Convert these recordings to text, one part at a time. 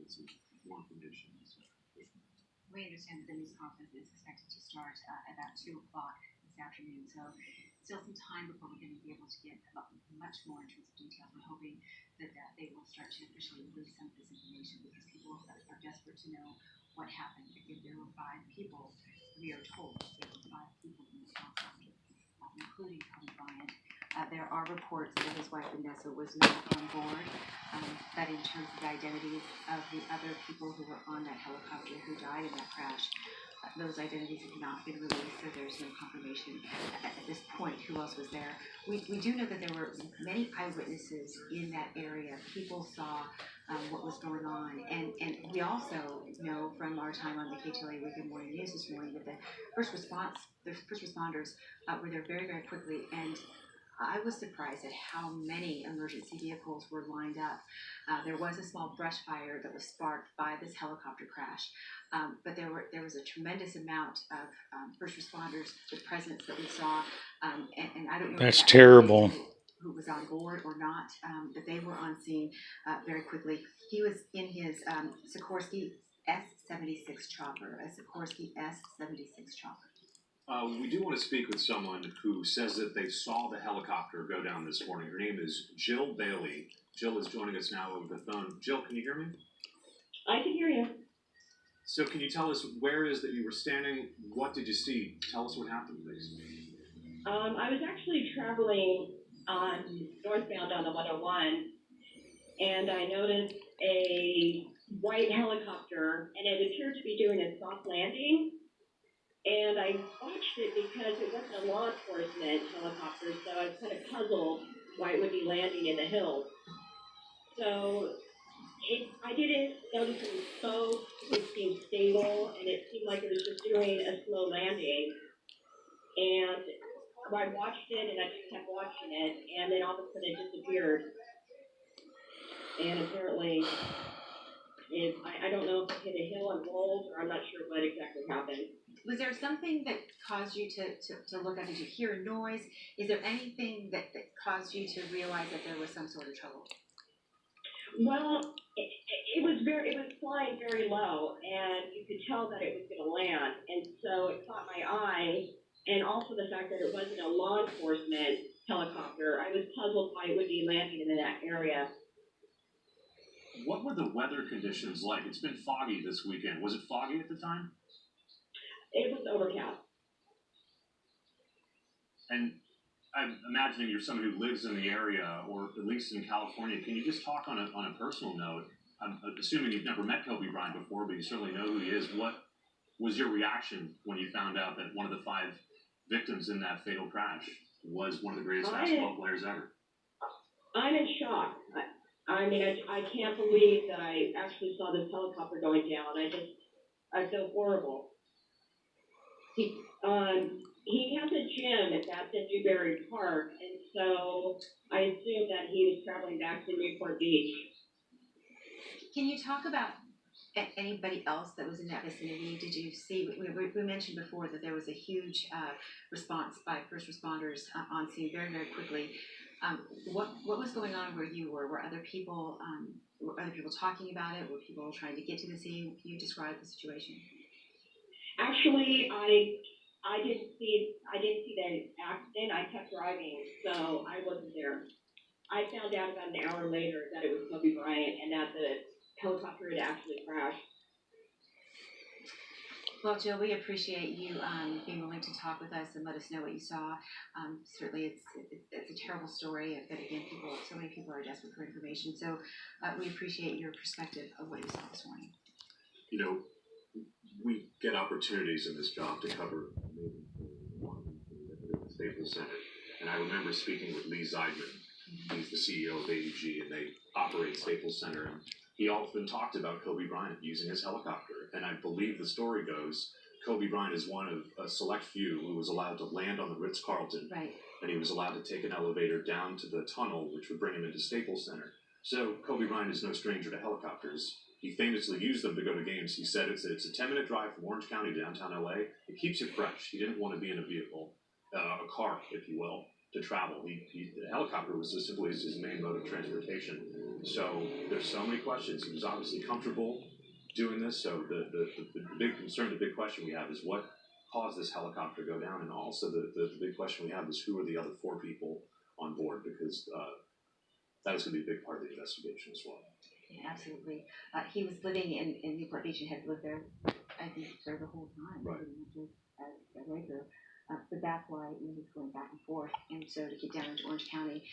get some more information. We understand that the news conference is expected to start about 2 o'clock this afternoon, so still some time before we're going to be able to get much more in terms of details. We're hoping that they will start to officially release some of this information because people are desperate to know what happened. If there were 5 people, we are told there were 5 people in this helicopter, including Kobe Bryant. There are reports that his wife Vanessa was not on board, but in terms of the identities of the other people who were on that helicopter who died in that crash, those identities have not been released, so there's no confirmation at this point who else was there. We do know that there were many eyewitnesses in that area. People saw what was going on, and we also know from our time on the KTLA Weekend Morning News this morning that the first responders were there very, very quickly, and I was surprised at how many emergency vehicles were lined up. There was a small brush fire that was sparked by this helicopter crash, but there was a tremendous amount of first responders, the presence that we saw, and I don't know. That's terrible. Who was on board or not, but they were on scene very quickly. He was in his Sikorsky S-76 chopper, a Sikorsky S-76 chopper. We do want to speak with someone who says that they saw the helicopter go down this morning. Her name is Jill Bailey. Jill is joining us now over the phone. Jill, can you hear me? I can hear you. So can you tell us where it is that you were standing? What did you see? Tell us what happened, please. I was actually traveling northbound on the 101, and I noticed a white helicopter, and it appeared to be doing a soft landing. And I watched it because it wasn't a law enforcement helicopter, so I was kind of puzzled why it would be landing in the hills. So I didn't notice it was slow, it seemed stable, and it seemed like it was just doing a slow landing. And I watched it, and I just kept watching it, and then all of a sudden it disappeared. And apparently, I don't know if it hit a hill and rolled, or I'm not sure what exactly happened. Was there something that caused you to look up? Did you hear a noise? Is there anything that caused you to realize that there was some sort of trouble? Well, it was flying very low, and you could tell that it was going to land, and so it caught my eye, and also the fact that it wasn't a law enforcement helicopter. I was puzzled why it would be landing in that area. What were the weather conditions like? It's been foggy this weekend. Was it foggy at the time? It was overcast. And I'm imagining you're someone who lives in the area, or at least in California. Can you just talk on a personal note? I'm assuming you've never met Kobe Bryant before, but you certainly know who he is. What was your reaction when you found out that one of the 5 victims in that fatal crash was one of the greatest basketball players ever? I'm in shock. I mean, I can't believe that I actually saw this helicopter going down. I feel horrible. He has a gym that's in Newberry Park, and so I assume that he was traveling back to Newport Beach. Can you talk about anybody else that was in that vicinity? Did you see? We mentioned before that there was a huge response by first responders on scene very, very quickly. What was going on where you were? Were other people talking about it? Were people trying to get to the scene? Can you describe the situation? Actually, I didn't see the accident. I kept driving, so I wasn't there. I found out about an hour later that it was Kobe Bryant and that the helicopter had actually crashed. Well, Jill, we appreciate you being willing to talk with us and let us know what you saw. Certainly, it's a terrible story, but again, so many people are desperate for information. So we appreciate your perspective of what you saw this morning. You know, we get opportunities in this job to cover amazing things at the Staples Center. And I remember speaking with Lee Zeidman. He's the CEO of AEG, and they operate Staples Center. And he often talked about Kobe Bryant using his helicopter. And I believe the story goes, Kobe Bryant is one of a select few who was allowed to land on the Ritz-Carlton. Right. And he was allowed to take an elevator down to the tunnel, which would bring him into Staples Center. So Kobe Bryant is no stranger to helicopters. He famously used them to go to games. He said it's a 10-minute drive from Orange County to downtown LA. It keeps you fresh. He didn't want to be in a vehicle, a car, if you will, to travel. The helicopter was just simply his main mode of transportation. So there's so many questions. He was obviously comfortable doing this. So the big concern, the big question we have is what caused this helicopter to go down, and also the big question we have is who are the other 4 people on board, because that is going to be a big part of the investigation as well. Yeah, absolutely. He was living in Newport Beach and had lived there, I think, for the whole time. Right. Just as a Laker. So that's why he was going back and forth. And so to get down into Orange County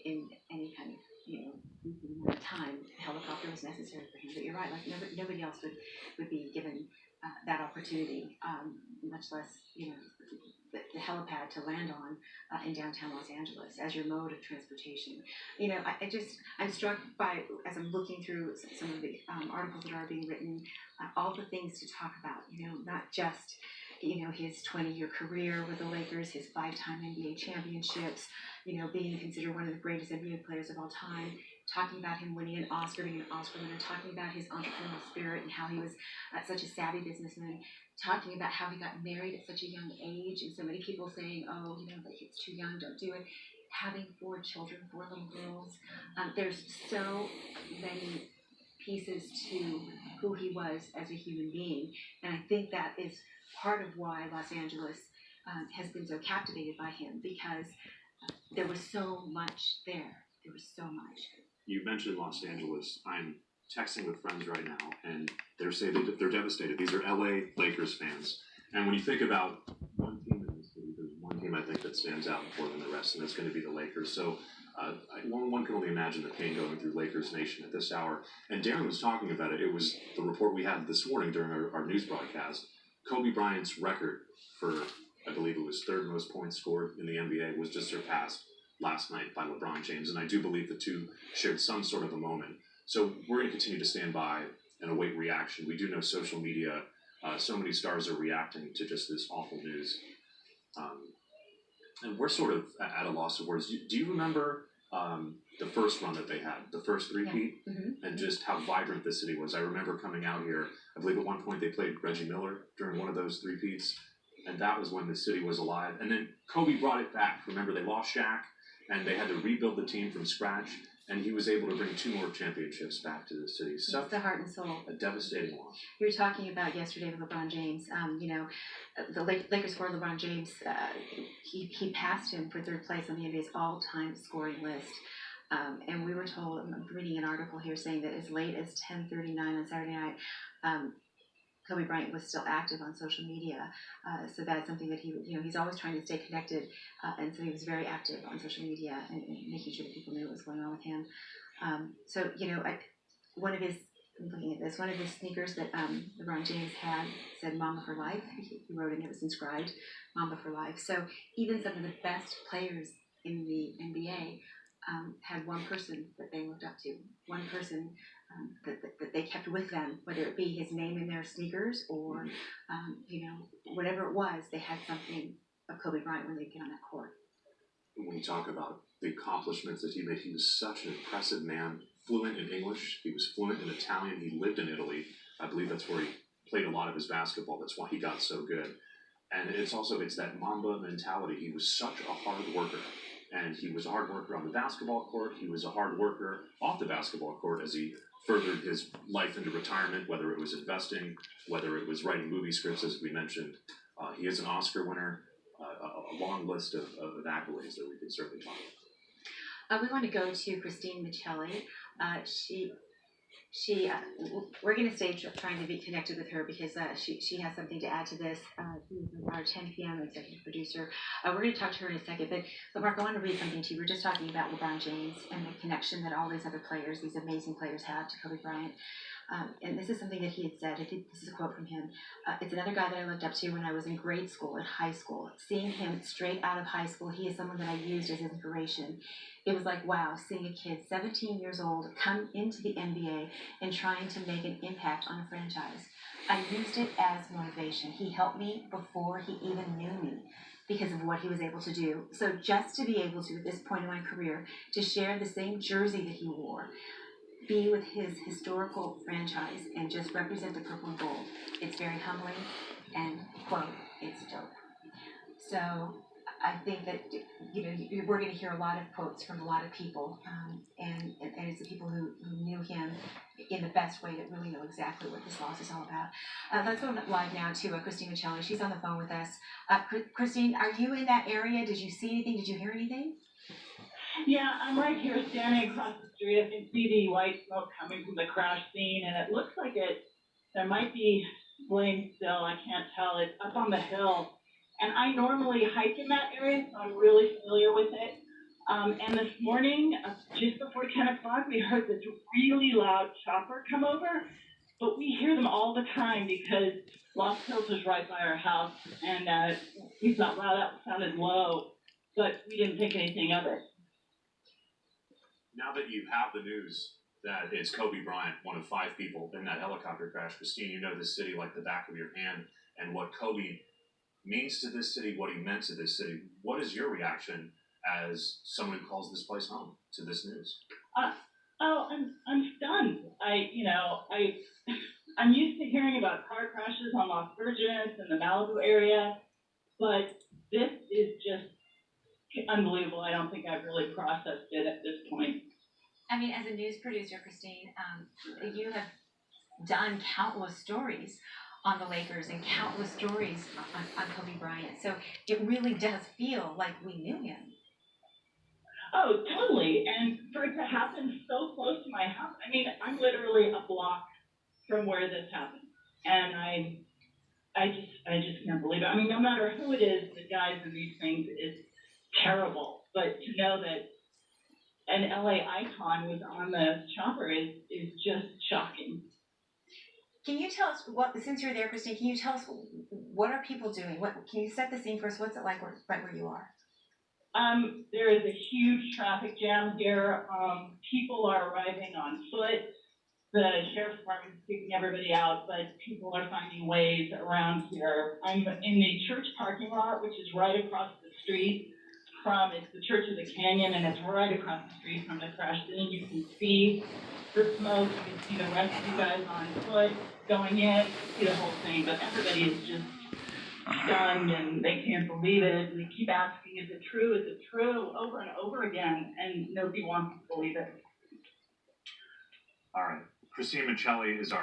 in any kind of, decent amount of time, a helicopter was necessary for him. But you're right, like nobody else would be given that opportunity, much less, the helipad to land on in downtown Los Angeles as your mode of transportation. I'm struck by, as I'm looking through some of the articles that are being written, all the things to talk about, not just, his 20-year career with the Lakers, his 5-time NBA championships, being considered one of the greatest NBA players of all time, talking about him winning an Oscar, being an Oscar winner, talking about his entrepreneurial spirit and how he was such a savvy businessman, talking about how he got married at such a young age, and so many people saying, oh, like it's too young, don't do it. Having 4 children, 4 little girls. There's so many pieces to who he was as a human being, and I think that is part of why Los Angeles has been so captivated by him, because there was so much there. There was so much. You mentioned Los Angeles. I'm texting with friends right now, and they're saying they're devastated. These are LA Lakers fans. And when you think about one team in this city, there's one team I think that stands out more than the rest, and it's going to be the Lakers. So one can only imagine the pain going through Lakers Nation at this hour. And Darren was talking about it. It was the report we had this morning during our news broadcast. Kobe Bryant's record for, I believe it was 3rd most points scored in the NBA, was just surpassed last night by LeBron James. And I do believe the two shared some sort of a moment. So we're going to continue to stand by and await reaction. We do know social media, so many stars are reacting to just this awful news. And we're sort of at a loss of words. Do you remember the first run that they had, the first three-peat, and just how vibrant the city was? I remember coming out here, I believe at one point they played Reggie Miller during one of those three-peats, and that was when the city was alive. And then Kobe brought it back. Remember, they lost Shaq, and they had to rebuild the team from scratch, and he was able to bring 2 more championships back to the city. So it's the heart and soul. A devastating loss. You were talking about yesterday with LeBron James. The Lakers forward LeBron James, he passed him for 3rd place on the NBA's all-time scoring list. And we were told, I'm reading an article here saying that as late as 10:39 on Saturday night, Kobe Bryant was still active on social media. So that's something that he's always trying to stay connected. And so he was very active on social media and making sure that people knew what was going on with him. One of his sneakers that LeBron James had said Mamba for Life. He wrote it, and it was inscribed Mamba for Life. So even some of the best players in the NBA had one person that they looked up to, one person that they kept with them, whether it be his name in their sneakers or, whatever it was, they had something of Kobe Bryant when they get on that court. When you talk about the accomplishments that he made, he was such an impressive man, fluent in English, he was fluent in Italian, he lived in Italy. I believe that's where he played a lot of his basketball. That's why he got so good. And it's that Mamba mentality. He was such a hard worker. And he was a hard worker on the basketball court. He was a hard worker off the basketball court as he furthered his life into retirement, whether it was investing, whether it was writing movie scripts, as we mentioned. He is an Oscar winner, a long list of accolades that we can certainly talk about. We want to go to Christine Michelli. We're going to stay trying to be connected with her because she has something to add to this. She's our 10 p.m. executive producer. We're going to talk to her in a second. But Mark, I want to read something to you. We're just talking about LeBron James and the connection that all these other players, these amazing players, have to Kobe Bryant. And this is something that he had said. This is a quote from him. It's another guy that I looked up to when I was in grade school and high school. Seeing him straight out of high school, he is someone that I used as inspiration. It was like, wow, seeing a kid 17 years old come into the NBA and trying to make an impact on a franchise. I used it as motivation. He helped me before he even knew me because of what he was able to do. So just to be able to, at this point in my career, to share the same jersey that he wore, be with his historical franchise, and just represent the purple and gold, it's very humbling, and, quote, it's dope. So I think that we're going to hear a lot of quotes from a lot of people, and it's the people who knew him in the best way that really know exactly what this loss is all about. Let's go live now to Christine Michelli. She's on the phone with us. Christine, are you in that area? Did you see anything? Did you hear anything? Yeah, I'm right here standing across the street. I can see the white smoke coming from the crash scene, and it looks like there might be flames still. I can't tell. It's up on the hill. And I normally hike in that area, so I'm really familiar with it. And this morning, just before 10 o'clock, we heard this really loud chopper come over. But we hear them all the time because Lost Hills is right by our house, and we thought, wow, that sounded low, but we didn't think anything of it. Now that you have the news that it's Kobe Bryant, one of 5 people in that helicopter crash, Christine, you know this city like the back of your hand, and what Kobe means to this city, what he meant to this city. What is your reaction as someone who calls this place home to this news? I'm stunned. I'm used to hearing about car crashes on Las Virgenes and the Malibu area, but this is just unbelievable. I don't think I've really processed it at this point. I mean, as a news producer, Christine, you have done countless stories on the Lakers and countless stories on Kobe Bryant. So it really does feel like we knew him. Oh, totally. And for it to happen so close to my house, I mean, I'm literally a block from where this happened. And I just can't believe it. I mean, no matter who it is that dies in these things, it's terrible. But to know that an LA icon was on the chopper is just shocking. Can you tell us since you're there, Christine, can you tell us what are people doing? Can you set the scene for us? What's it like right where you are? There is a huge traffic jam here. People are arriving on foot. The sheriff's department is kicking everybody out, but people are finding ways around here. I'm in the church parking lot, which is right across the street it's the Church of the Canyon, and it's right across the street from the crash scene. You can see the smoke, you can see the rest of you guys on foot going in, you can see the whole thing, but everybody is just stunned and they can't believe it, and they keep asking, is it true, over and over again, and nobody wants to believe it. All right. Christine Michelli is our